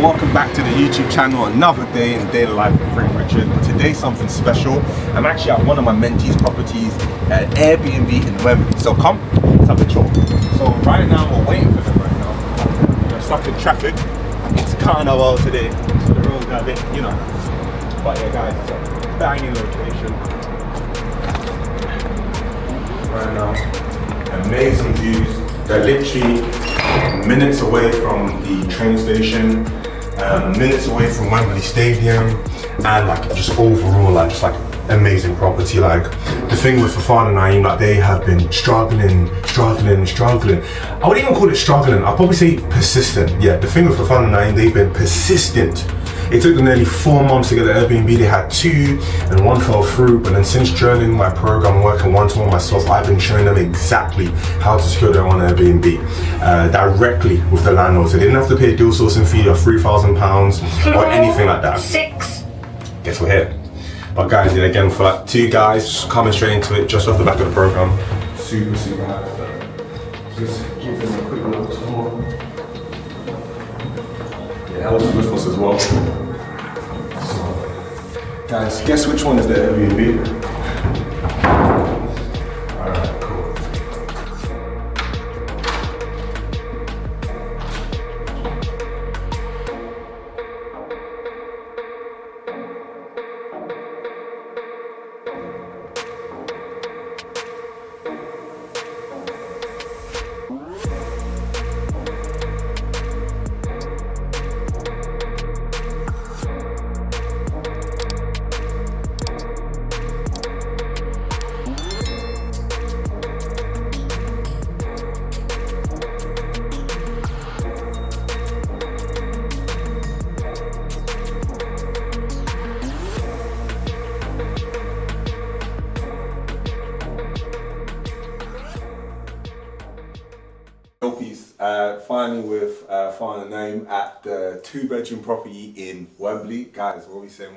Welcome back to the YouTube channel. Another day in the daily life of Freeman. But today something special. I'm actually at one of my mentees' properties at Airbnb in Wembley. So come, let's have a tour. So right now we're waiting for them right now. We're stuck in traffic. It's carnival today, so the roads are a bit, you know. But yeah guys, it's a banging location. Right now, amazing views. They're literally minutes away from the train station. Minutes away from Wembley Stadium, and like just overall just amazing property. Like the thing with Fafana and Naeem, like they have been struggling. I wouldn't even call it struggling, I'll probably say persistent. Yeah, the thing with Fafana and Naeem, they've been persistent. It took them nearly 4 months to get the Airbnb. They had 2 and 1 fell through, but then since joining my program, working one-to-one myself, I've been showing them exactly how to secure their own Airbnb directly with the landlord. So they didn't have to pay a deal sourcing fee of £3,000 or anything like that. 6. Guess we're here. But guys, yeah, again, for like 2 guys coming straight into it, just off the back of the program. Super happy. Just give them a quick look tour. Yeah, Els is with us as well. So, guys, guess which one is the Airbnb? Alright, cool. Finally with Fafana and Naeem at the 2-bedroom property in Wembley. Guys, what are we saying?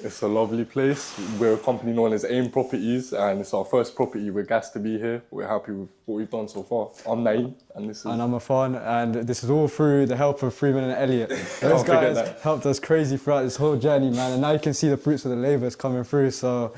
It's a lovely place. We're a company known as AIM Properties, and it's our first property. We're gassed to be here. We're happy with what we've done so far. I'm Naeem, and this is... And I'm Afan, and this is all through the help of Freeman and Elliot. Those guys helped us crazy throughout this whole journey, man, and now you can see the fruits of the labours coming through, so...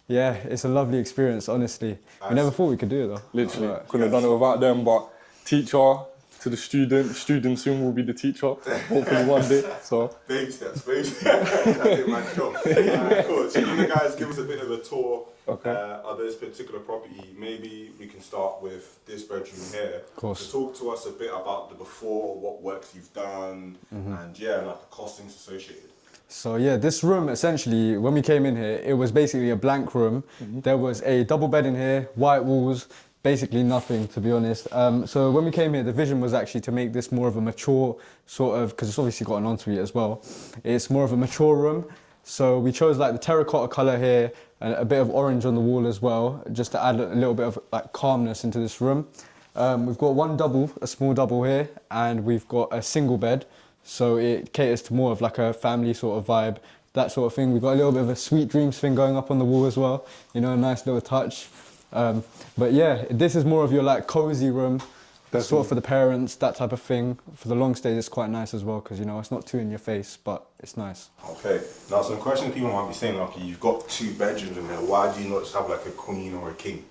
Yeah, it's a lovely experience, honestly. Nice. We never thought we could do it though. Literally, couldn't have done it without them, but teacher to the student soon will be the teacher, hopefully one day, so. Baby steps. That's it, man, cool. Cool, so you guys give us a bit of a tour of this particular property. Maybe we can start with this bedroom here. Of course. So talk to us a bit about the before, what works you've done, and yeah, like the costings associated. So yeah, this room essentially, when we came in here, it was basically a blank room. There was a double bed in here, white walls, basically nothing, to be honest. So when we came here, the vision was actually to make this more of a mature sort of, because it's obviously got an ensuite as well. It's more of a mature room. So we chose like the terracotta color here and a bit of orange on the wall as well, just to add a little bit of like calmness into this room. We've got one double, a small double here, and we've got a single bed. So it caters to more of like a family sort of vibe, that sort of thing. We've got a little bit of a sweet dreams thing going up on the wall as well. You know, a nice little touch. But yeah, this is more of your like cozy room, sort of for the parents, that type of thing. For the long stays, it's quite nice as well because, you know, it's not too in your face, but it's nice. Okay, now some questions people might be saying, okay, you've got 2 bedrooms in there, why do you not just have like a queen or a king?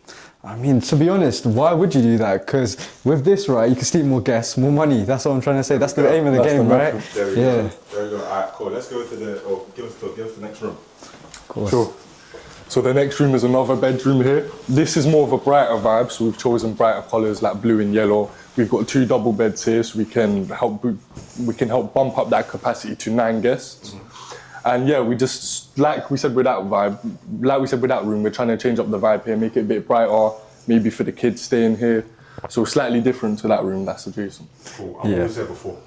I mean, to be honest, why would you do that? Because with this, right, you can sleep more guests, more money. That's what I'm trying to say. That's the aim of the game, right? There we go. There we go. All right, cool. Let's go to give us the next room. Of course. Sure. So the next room is another bedroom here. This is more of a brighter vibe, so we've chosen brighter colours like blue and yellow. We've got 2 double beds here, so we can help bump up that capacity to 9 guests. And yeah, we just, like we said with that room, we're trying to change up the vibe here, make it a bit brighter, maybe for the kids staying here. So slightly different to that room, that's adjacent. Cool. And what was there before?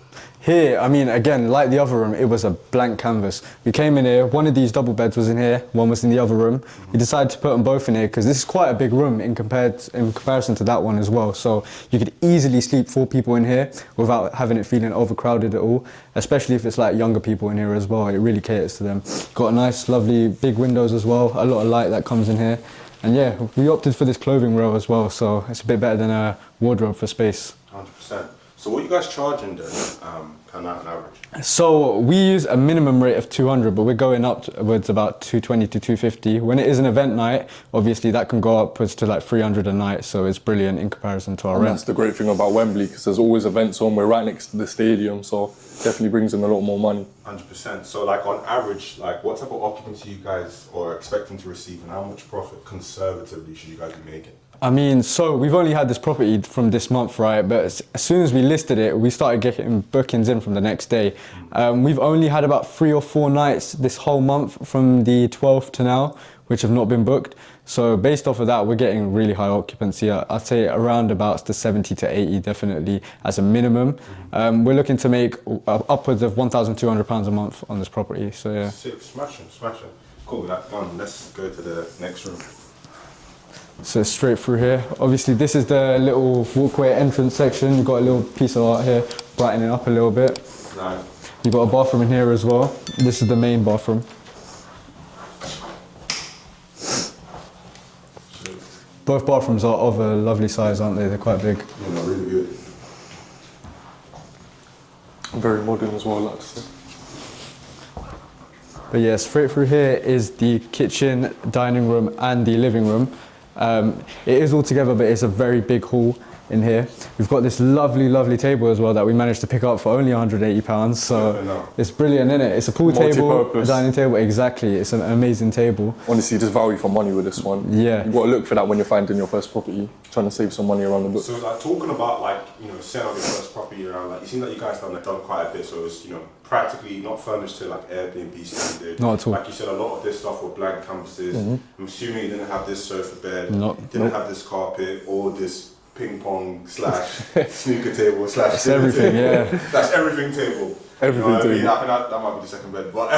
Here, I mean, again, like the other room, it was a blank canvas. We came in here, one of these double beds was in here, one was in the other room. We decided to put them both in here because this is quite a big room in comparison to that one as well. So you could easily sleep 4 people in here without having it feeling overcrowded at all, especially if it's like younger people in here as well. It really caters to them. Got a nice, lovely big windows as well, a lot of light that comes in here. And yeah, we opted for this clothing row as well, so it's a bit better than a wardrobe for space. 100%. So what are you guys charging then, kind of on average? So we use a minimum rate of 200, but we're going upwards about 220 to 250. When it is an event night, obviously that can go upwards to like 300 a night, so it's brilliant in comparison to our And rent. that's the great thing about Wembley, because there's always events on. We're right next to the stadium, so definitely brings in a lot more money. 100%. So like on average, like what type of occupancy you guys are expecting to receive, and how much profit conservatively should you guys be making? I mean, so we've only had this property from this month, right? But as soon as we listed it, we started getting bookings in from the next day. We've only had about 3 or 4 nights this whole month from the 12th to now, which have not been booked. So based off of that, we're getting really high occupancy. I'd say around about the 70 to 80 definitely as a minimum. We're looking to make upwards of £1,200 a month on this property. So yeah. Sick, smashing. Cool, that's done. Let's go to the next room. So straight through here. Obviously this is the little walkway entrance section. You've got a little piece of art here, brightening up a little bit. Nice. You've got a bathroom in here as well. This is the main bathroom. Both bathrooms are of a lovely size, aren't they? They're quite big. Yeah, no, really good. Very modern as well, like to say. But yeah, straight through here is the kitchen, dining room and the living room. It is all together, but it's a very big hall in here. We've got this lovely table as well that we managed to pick up for only £180. So it's brilliant, isn't it? It's a pool table, a dining table, exactly. It's an amazing table. Honestly, just value for money with this one. Yeah. You've got to look for that when you're finding your first property, trying to save some money around the book. So like talking about like, you know, setting up your first property around, like, it seems like you guys have done quite a bit, so it's, you know, practically not furnished to like Airbnb standard. Not at all. Like you said, a lot of this stuff were blank canvases. I'm assuming you didn't have this sofa bed, didn't have this carpet, or this ping pong / snooker table / It's everything, yeah. That's everything table. Everything you know what I mean? table. I think that might be the second bed, but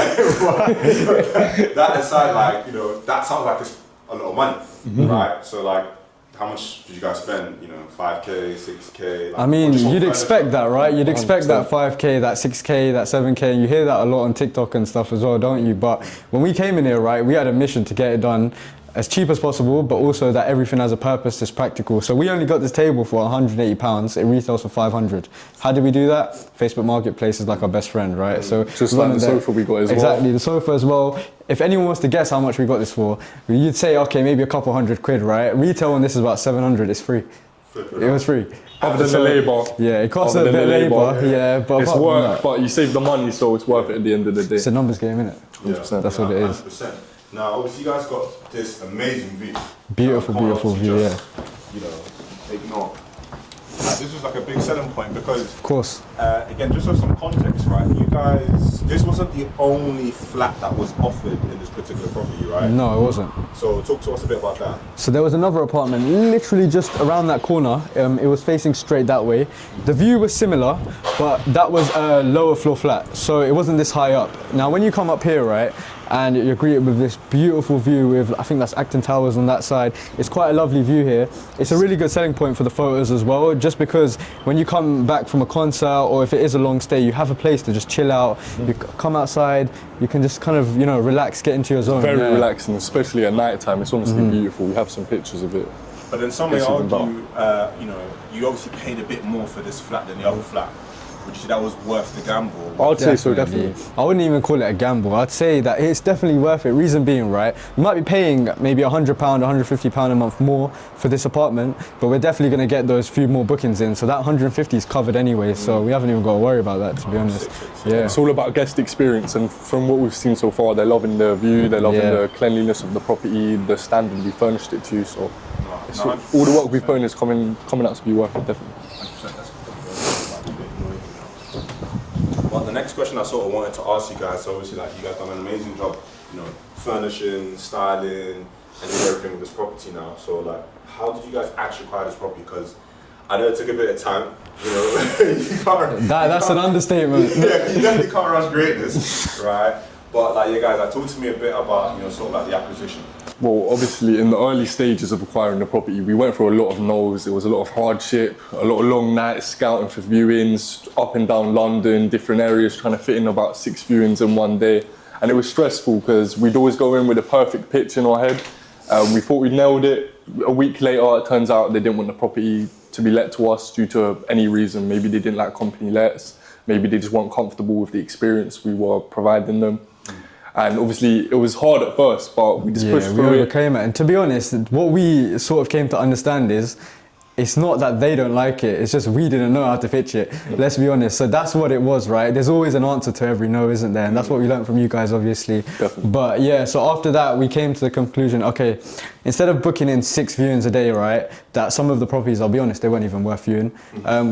that aside, like, you know, that sounds like it's a lot of money, right? So like, how much did you guys spend? You know, 5K, 6K? Like, I mean, just on you'd expect furniture? that, right? You'd expect 100%. that 5K, that 6K, that 7K. You hear that a lot on TikTok and stuff as well, don't you? But when we came in here, right, we had a mission to get it done as cheap as possible, but also that everything has a purpose, is practical. So we only got this table for £180. It retails for 500. How did we do that? Facebook Marketplace is like our best friend, right? So Just we like wanted the sofa we got as well. Exactly, the sofa as well. If anyone wants to guess how much we got this for, you'd say, okay, maybe a couple £100, right? Retail on this is about 700. It's free. It was free. Other than the labour. Yeah, it costs a Other bit than the labour. Yeah, but it's apart from work, that, but you save the money, so it's worth it at the end of the day. it's a numbers game, innit? 100%. That's what it is. 100%. Now, obviously, you guys got this amazing view. Beautiful, Can't beautiful obviously view, just, you know, ignore. This was like a big selling point because, Of course. again, just for some context, right? You guys, this wasn't the only flat that was offered in this particular property, right? No, it wasn't. So talk to us a bit about that. So there was another apartment literally just around that corner. It was facing straight that way. The view was similar, but that was a lower floor flat. So it wasn't this high up. Now, when you come up here, right, and you're greeted with this beautiful view with, I think that's Acton Towers on that side. It's quite a lovely view here. It's a really good selling point for the photos as well, just because when you come back from a concert or if it is a long stay, you have a place to just chill out. You come outside, you can just kind of, you know, relax, get into your zone. Very relaxing, especially at night time. It's honestly beautiful. We have some pictures of it. But then some may It's even argue, you know, you obviously paid a bit more for this flat than the other flat. Would you say that was worth the gamble? I'd say so, definitely. I wouldn't even call it a gamble. I'd say that it's definitely worth it. Reason being, right, we might be paying maybe £100, £150 a month more for this apartment, but we're definitely going to get those few more bookings in. So that 150 is covered anyway. So we haven't even got to worry about that, to be honest. Yeah. It's all about guest experience, and from what we've seen so far, they're loving the view, they're loving the cleanliness of the property, the standard we furnished it to. So it's all the work we've put in is coming out to be worth it, definitely. Well, the next question I sort of wanted to ask you guys, so obviously, like, you guys done an amazing job, you know, furnishing, styling, and doing everything with this property now. So, like, how did you guys actually acquire this property? Because I know it took a bit of time, you know. That's an understatement. Yeah, you definitely can't rush greatness, right? But, like, you guys, like, talk to me a bit about, you know, sort of like the acquisition. Well, obviously, in the early stages of acquiring the property, we went through a lot of no's. There was a lot of hardship, a lot of long nights scouting for viewings, up and down London, different areas, trying to fit in about 6 viewings in one day. And it was stressful because we'd always go in with a perfect pitch in our head. We thought we nailed it. A week later, it turns out they didn't want the property. to be let to us due to any reason. Maybe they didn't like company lets, maybe they just weren't comfortable with the experience we were providing them. And obviously it was hard at first, but we just pushed through it. We overcame it. And to be honest, what we sort of came to understand is it's not that they don't like it, it's just we didn't know how to pitch it. Let's be honest. So that's what it was, right? There's always an answer to every no, isn't there? And that's what we learned from you guys, obviously. Definitely. But yeah, so after that, we came to the conclusion, okay, instead of booking in 6 viewings a day, right, that some of the properties, I'll be honest, they weren't even worth viewing.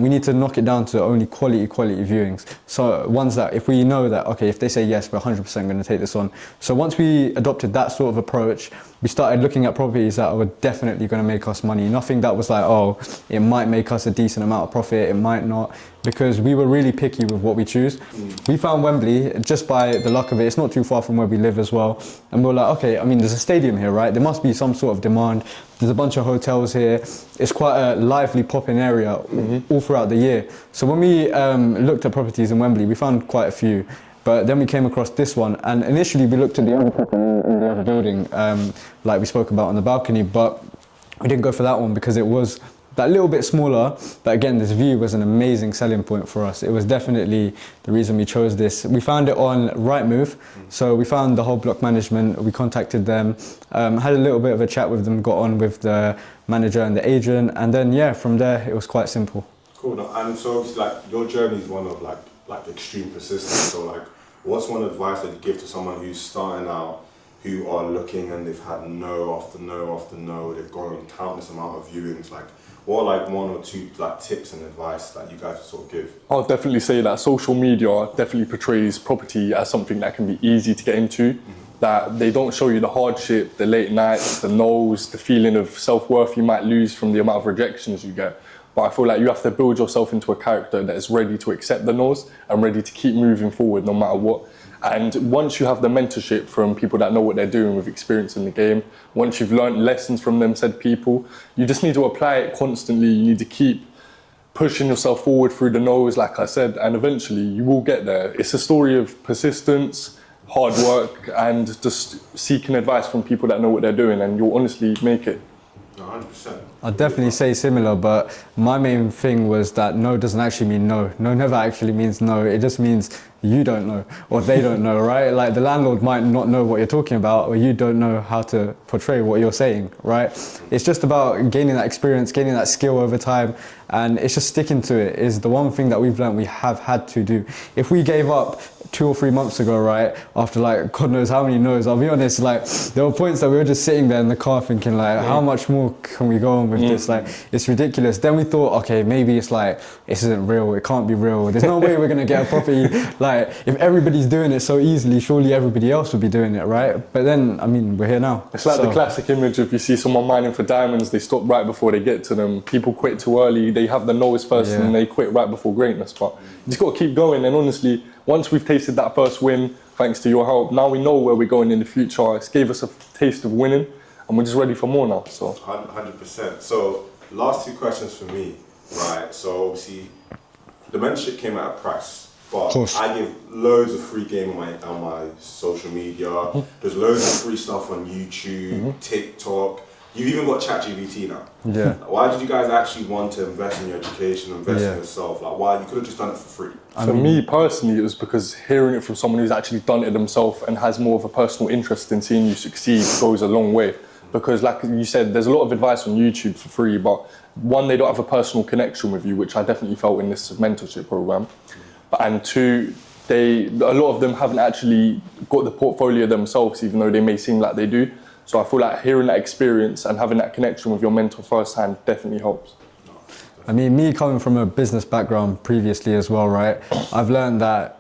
We need to knock it down to only quality viewings. So ones that if we know that, okay, if they say yes, we're 100% going to take this on. So once we adopted that sort of approach, we started looking at properties that were definitely going to make us money. Nothing that was like, oh, it might make us a decent amount of profit, it might not, because we were really picky with what we choose. We found Wembley just by the luck of it. It's not too far from where we live as well. And we were like, okay, I mean, there's a stadium here, right? There must be some sort of demand. There's a bunch of hotels here. It's quite a lively, popping area all throughout the year. So when we looked at properties in Wembley, we found quite a few. But then we came across this one, and initially we looked at the other property in the other building, like we spoke about on the balcony, but we didn't go for that one because it was that little bit smaller. But again, this view was an amazing selling point for us. It was definitely the reason we chose this. We found it on Rightmove, so we found the whole block management, we contacted them, had a little bit of a chat with them, got on with the manager and the agent, and then yeah, from there it was quite simple. Cool. Now, and so obviously, like, your journey is one of like extreme persistence. So like, what's one advice that you give to someone who's starting out, who are looking and they've had no after no after no, they've gone countless amount of viewings? Like, what are like 1 or 2 like tips and advice that you guys would sort of give? I'll definitely say that social media definitely portrays property as something that can be easy to get into. That they don't show you the hardship, the late nights, the no's, the feeling of self-worth you might lose from the amount of rejections you get. But I feel like you have to build yourself into a character that is ready to accept the no's and ready to keep moving forward no matter what. And once you have the mentorship from people that know what they're doing with experience in the game, once you've learned lessons from them said people, you just need to apply it constantly. You need to keep pushing yourself forward through the no's, like I said, and eventually you will get there. It's a story of persistence, hard work, and just seeking advice from people that know what they're doing, and you'll honestly make it. 100%. I'd definitely say similar, but my main thing was that no doesn't actually mean no. No never actually means no. It just means you don't know, or they don't know, right? Like the landlord might not know what you're talking about, or you don't know how to portray what you're saying, right? It's just about gaining that experience, gaining that skill over time, and it's just sticking to it is the one thing that we've learned we have had to do. If we gave up 2 or 3 months ago, right, after like God knows how many no's, I'll be honest, like there were points that we were just sitting there in the car thinking like, how much more can we go on with this? Like, it's ridiculous. Then we thought, okay, maybe it's like, this isn't real, it can't be real. There's no way we're gonna get a property. Like, if everybody's doing it so easily, surely everybody else would be doing it, right? But then, I mean, we're here now. It's like the classic image of you see someone mining for diamonds, they stop right before they get to them. People quit too early, they have the no's first and they quit right before greatness. But you just got to keep going, and honestly, once we've tasted that first win, thanks to your help, now we know where we're going in the future. It gave us a taste of winning, and we're just ready for more now. So 100%. So last 2 questions for me, right? So obviously, the mentorship came at a price, but I give loads of free game on my social media. There's loads of free stuff on YouTube, TikTok. You've even got ChatGPT now. Yeah. Why did you guys actually want to invest in your education, invest in yourself? Like, why? You could have just done it for free. For me personally, it was because hearing it from someone who's actually done it themselves and has more of a personal interest in seeing you succeed goes a long way. Because like you said, there's a lot of advice on YouTube for free, but one, they don't have a personal connection with you, which I definitely felt in this mentorship program. And 2, a lot of them haven't actually got the portfolio themselves, even though they may seem like they do. So I feel like hearing that experience and having that connection with your mentor firsthand definitely helps. I mean, me coming from a business background previously as well, right? I've learned that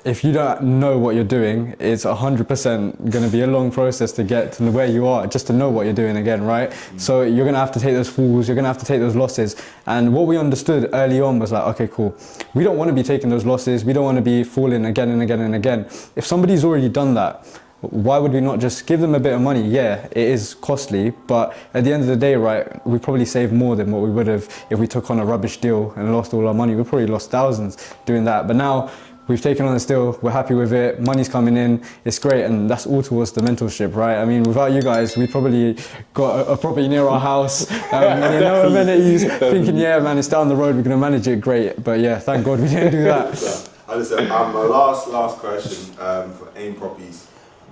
if you don't know what you're doing, it's 100% going to be a long process to get to where you are, just to know what you're doing again, right? So you're going to have to take those falls, you're going to have to take those losses. And what we understood early on was like, okay, cool. We don't want to be taking those losses. We don't want to be falling again and again and again. If somebody's already done that, why would we not just give them a bit of money? Yeah, it is costly, but at the end of the day, right, we probably save more than what we would have if we took on a rubbish deal and lost all our money. We probably lost thousands doing that. But now We've taken on it still. We're happy with it. Money's coming in. It's great, and that's all towards the mentorship, right? I mean, without you guys, we probably got a property near our house. No amenities. Thinking, yeah, man, it's down the road. We're gonna manage it great. But yeah, thank God we didn't do that. Listen, my last question for AIM Properties.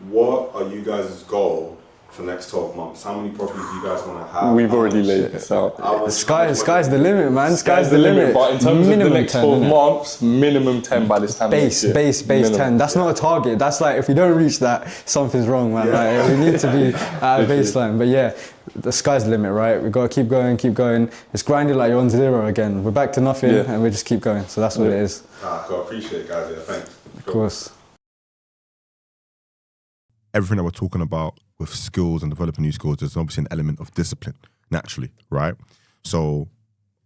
What are you guys' goal for the next 12 months? How many properties do you guys want to have? We've already laid this out. Sky's the limit, man. Sky's the limit. But in terms minimum of the next 10, 12 months, minimum 10 by this time. Base 10. That's not a target. That's like, if we don't reach that, something's wrong, man. Yeah. Like, we need to be at a baseline. But yeah, the sky's the limit, right? We've got to keep going. It's grinding like you're on zero again. We're back to nothing and we just keep going. So that's what it is. Cool. Appreciate it, guys. Yeah, thanks. Of course. Everything that we're talking about with skills and developing new skills, there's obviously an element of discipline, naturally, right? So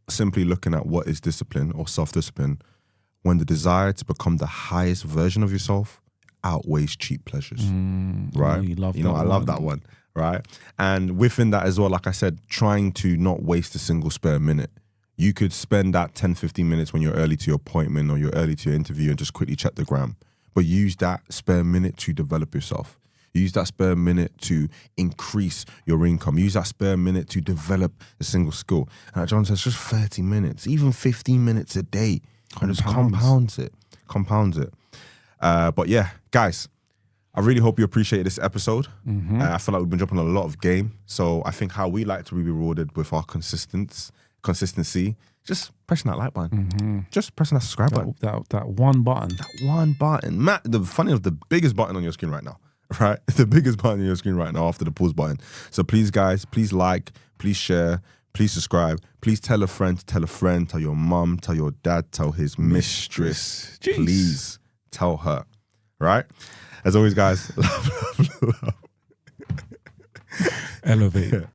simply looking at what is discipline or self-discipline, when the desire to become the highest version of yourself outweighs cheap pleasures, right? I love that one, right? And within that as well, like I said, trying to not waste a single spare minute. You could spend that 10, 15 minutes when you're early to your appointment or you're early to your interview and just quickly check the gram, but use that spare minute to develop yourself. Use that spare minute to increase your income. Use that spare minute to develop a single skill. And like John says, just 30 minutes, even 15 minutes a day. And just compounds it. But yeah, guys, I really hope you appreciated this episode. I feel like we've been dropping a lot of game. So I think how we like to be rewarded with our consistency, just pressing that like button. Just pressing that subscribe button. That one button. That one button. Matt, the biggest button on your screen right now. Right? The biggest button on your screen right now after the pause button. So please, guys, please like, please share, please subscribe. Please tell a friend, tell your mum, tell your dad, tell his mistress. Jeez. Please tell her. Right? As always, guys, love. Elevate.